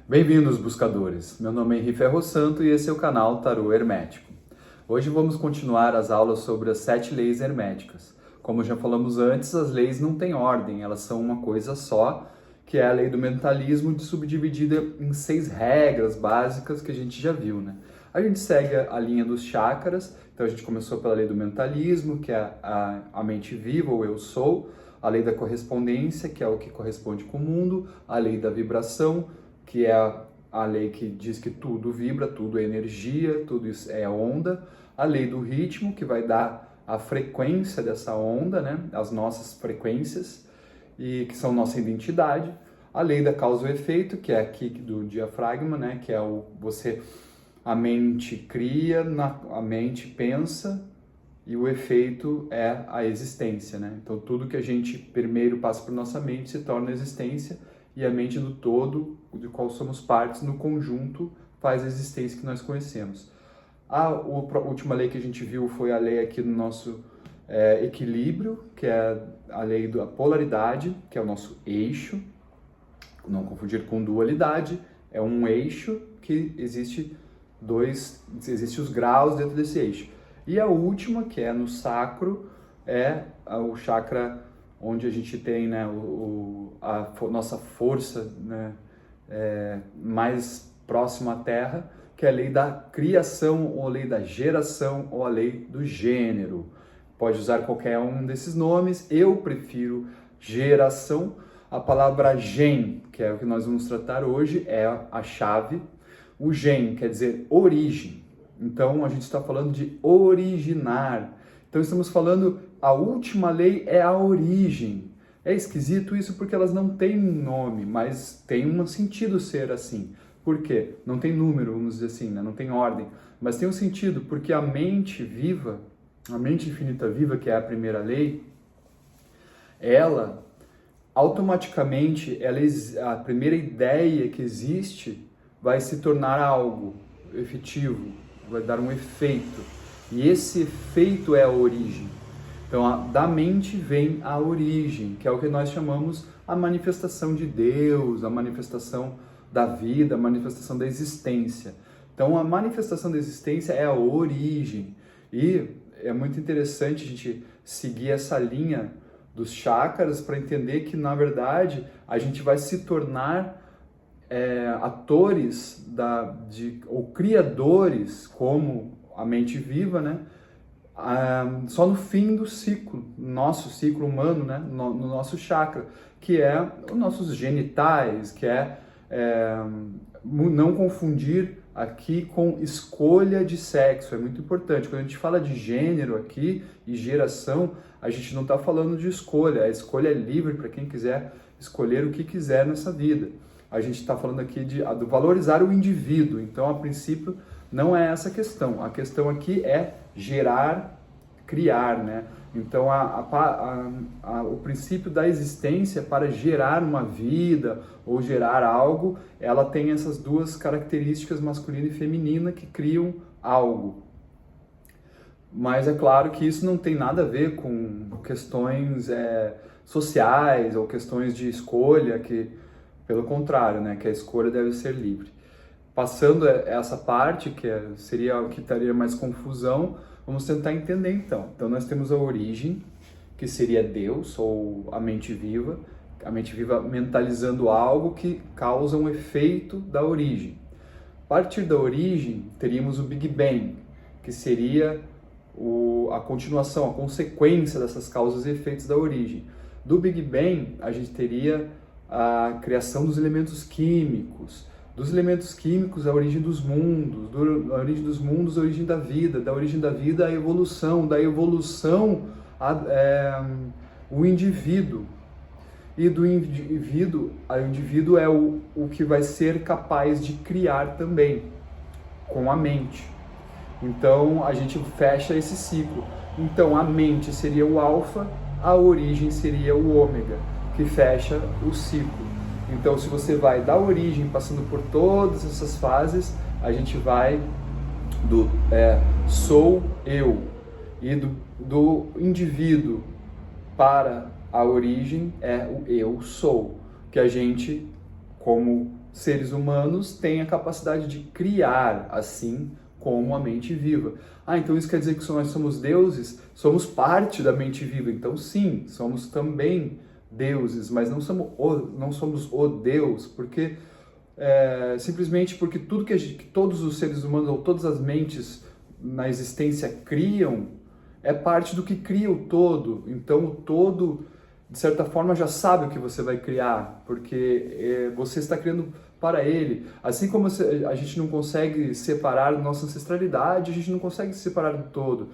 Bem-vindos, buscadores! Meu nome é Henri Ferro Santo e esse é o canal Tarô Hermético. Hoje vamos continuar as aulas sobre as 7 leis herméticas. Como já falamos antes, as leis não têm ordem, elas são uma coisa só, que é a lei do mentalismo, subdividida em 6 regras básicas que a gente já viu, né? A gente segue a linha dos chakras, então a gente começou pela lei do mentalismo, que é a mente viva, ou eu sou, a lei da correspondência, que é o que corresponde com o mundo, a lei da vibração, que é a lei que diz que tudo vibra, tudo é energia, tudo isso é onda, a lei do ritmo, que vai dar a frequência dessa onda, né? As nossas frequências, e que são nossa identidade, a lei da causa e efeito, que é aqui do diafragma, né? Que é a mente cria, a mente pensa, e o efeito é a existência, né? Então tudo que a gente primeiro passa por nossa mente se torna existência, e a mente do todo, de qual somos partes, no conjunto, faz a existência que nós conhecemos. A última lei que a gente viu foi a lei aqui do nosso equilíbrio, que é a lei da polaridade, que é o nosso eixo. Não confundir com dualidade, é um eixo que existem os graus dentro desse eixo. E a última, que é no sacro, é o chakra onde a gente tem, né, a nossa força, né, mais próxima à Terra, que é a lei da criação, ou a lei da geração, ou a lei do gênero. Pode usar qualquer um desses nomes, eu prefiro geração. A palavra gen, que é o que nós vamos tratar hoje, é a chave. O gen quer dizer origem, então a gente está falando de originar. Então estamos falando, a última lei é a origem. É esquisito isso porque elas não têm nome, mas tem um sentido ser assim. Por quê? Não tem número, vamos dizer assim, né? Não tem ordem. Mas tem um sentido, porque a mente viva, a mente infinita viva, que é a primeira lei, ela automaticamente, a primeira ideia que existe vai se tornar algo efetivo, vai dar um efeito. E esse efeito é a origem. Então, da mente vem a origem, que é o que nós chamamos a manifestação de Deus, a manifestação da vida, a manifestação da existência. Então, a manifestação da existência é a origem. E é muito interessante a gente seguir essa linha dos chakras para entender que, na verdade, a gente vai se tornar atores ou criadores, como a mente viva, né? Só no fim do ciclo, nosso ciclo humano, né? No nosso chakra, que é os nossos genitais, que não confundir aqui com escolha de sexo. É muito importante. Quando a gente fala de gênero aqui e geração, a gente não está falando de escolha. A escolha é livre para quem quiser escolher o que quiser nessa vida. A gente está falando aqui de valorizar o indivíduo. Então, a princípio, não é essa a questão. A questão aqui é gerar, criar, né? Então, o princípio da existência para gerar uma vida ou gerar algo, ela tem essas duas características, masculina e feminina, que criam algo. Mas é claro que isso não tem nada a ver com questões sociais ou questões de escolha, que, pelo contrário, né? Que a escolha deve ser livre. Passando essa parte, que seria o que estaria mais confusão, vamos tentar entender então. Então nós temos a origem, que seria Deus, ou a mente viva mentalizando algo que causa um efeito da origem. A partir da origem, teríamos o Big Bang, que seria a continuação, a consequência dessas causas e efeitos da origem. Do Big Bang, a gente teria a criação dos elementos químicos, a origem dos mundos, da origem dos mundos, a origem da vida, a evolução, da evolução, o indivíduo. E do indivíduo, o indivíduo é o que vai ser capaz de criar também, com a mente. Então, a gente fecha esse ciclo. Então, a mente seria o alfa, a origem seria o ômega, que fecha o ciclo. Então, se você vai da origem, passando por todas essas fases, a gente vai do sou eu, e do indivíduo para a origem é o eu sou, que a gente, como seres humanos têm a capacidade de criar, assim como a mente viva. Então isso quer dizer que nós somos deuses? Somos parte da mente viva. Então sim, somos também deuses, mas não somos o Deus, porque simplesmente porque tudo que todos os seres humanos ou todas as mentes na existência criam é parte do que cria o todo. Então o todo, de certa forma, já sabe o que você vai criar, porque você está criando para ele. Assim como a gente não consegue separar nossa ancestralidade, a gente não consegue se separar do todo.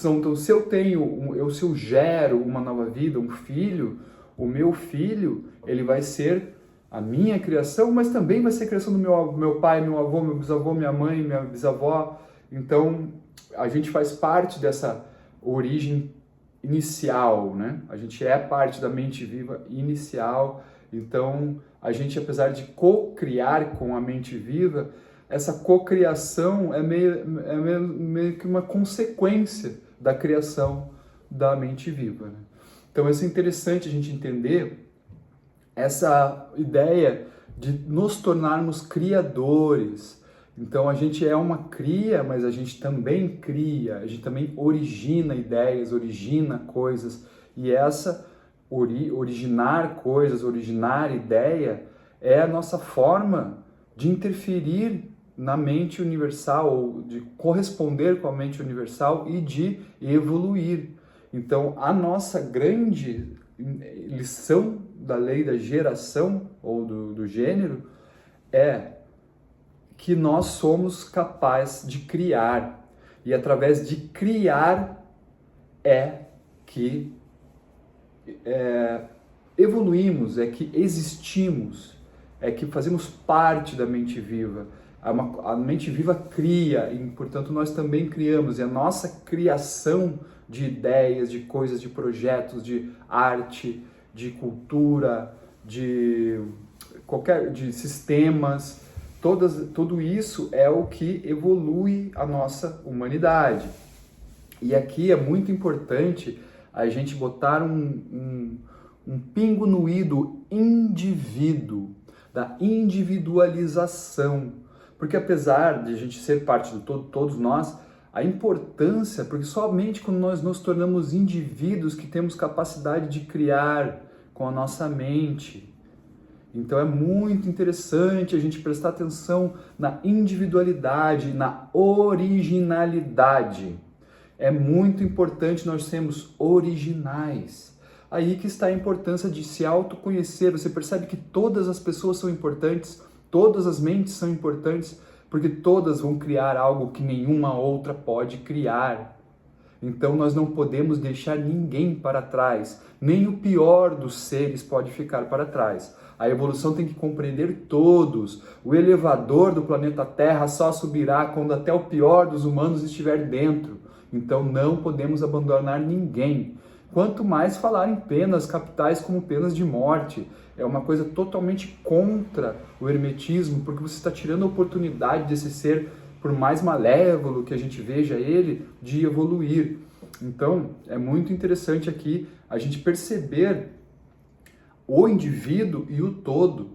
Então, se eu gero uma nova vida, um filho, o meu filho, ele vai ser a minha criação, mas também vai ser a criação do meu pai, meu avô, meu bisavô, minha mãe, minha bisavó. Então, a gente faz parte dessa origem inicial, né? A gente é parte da mente viva inicial. Então, a gente, apesar de co-criar com a mente viva, essa co-criação é meio que uma consequência da criação da mente viva, né? Então, isso é interessante a gente entender essa ideia de nos tornarmos criadores. Então, a gente é uma cria, mas a gente também cria, a gente também origina ideias, origina coisas. E essa originar coisas, originar ideia, é a nossa forma de interferir na mente universal, ou de corresponder com a mente universal e de evoluir. Então, a nossa grande lição da lei da geração, ou do gênero, é que nós somos capazes de criar. E através de criar é que evoluímos, é que existimos, é que fazemos parte da mente viva. A mente viva cria e, portanto, nós também criamos. E a nossa criação de ideias, de coisas, de projetos, de arte, de cultura, de sistemas, tudo isso é o que evolui a nossa humanidade. E aqui é muito importante a gente botar um pingo no i do indivíduo, da individualização. Porque apesar de a gente ser parte do todo, todos nós, a importância, porque somente quando nós nos tornamos indivíduos que temos capacidade de criar com a nossa mente. Então é muito interessante a gente prestar atenção na individualidade, na originalidade. É muito importante nós sermos originais. Aí que está a importância de se autoconhecer. Você percebe que todas as pessoas são importantes, todas as mentes são importantes, porque todas vão criar algo que nenhuma outra pode criar. Então nós não podemos deixar ninguém para trás, nem o pior dos seres pode ficar para trás. A evolução tem que compreender todos. O elevador do planeta Terra só subirá quando até o pior dos humanos estiver dentro. Então não podemos abandonar ninguém. Quanto mais falar em penas capitais como penas de morte. É uma coisa totalmente contra o hermetismo, porque você está tirando a oportunidade desse ser, por mais malévolo que a gente veja ele, de evoluir. Então, é muito interessante aqui a gente perceber o indivíduo e o todo.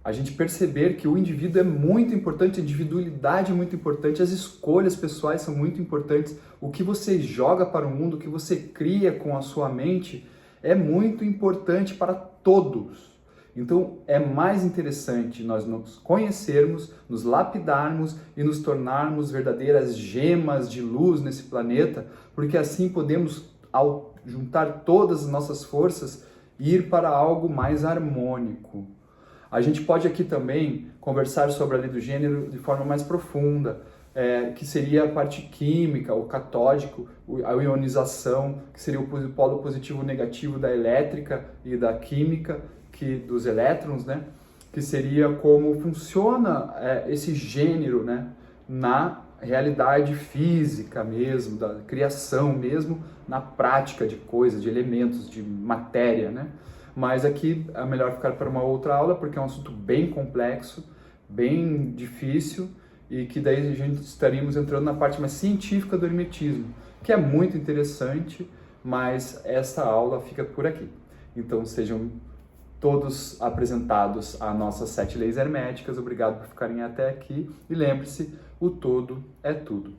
A gente perceber que o indivíduo é muito importante, a individualidade é muito importante, as escolhas pessoais são muito importantes, o que você joga para o mundo, o que você cria com a sua mente é muito importante para todos. Então é mais interessante nós nos conhecermos, nos lapidarmos e nos tornarmos verdadeiras gemas de luz nesse planeta, porque assim podemos, ao juntar todas as nossas forças, ir para algo mais harmônico. A gente pode aqui também conversar sobre a lei do gênero de forma mais profunda, que seria a parte química, o catódico, a ionização, que seria o polo positivo e negativo da elétrica e da química, dos elétrons, né? Que seria como funciona esse gênero, né? Na realidade física mesmo, da criação mesmo, na prática de coisas, de elementos, de matéria, né? Mas aqui é melhor ficar para uma outra aula, porque é um assunto bem complexo, bem difícil, e que daí a gente estaríamos entrando na parte mais científica do hermetismo, que é muito interessante, mas esta aula fica por aqui. Então sejam todos apresentados as nossas 7 leis herméticas. Obrigado por ficarem até aqui e lembre-se, o todo é tudo.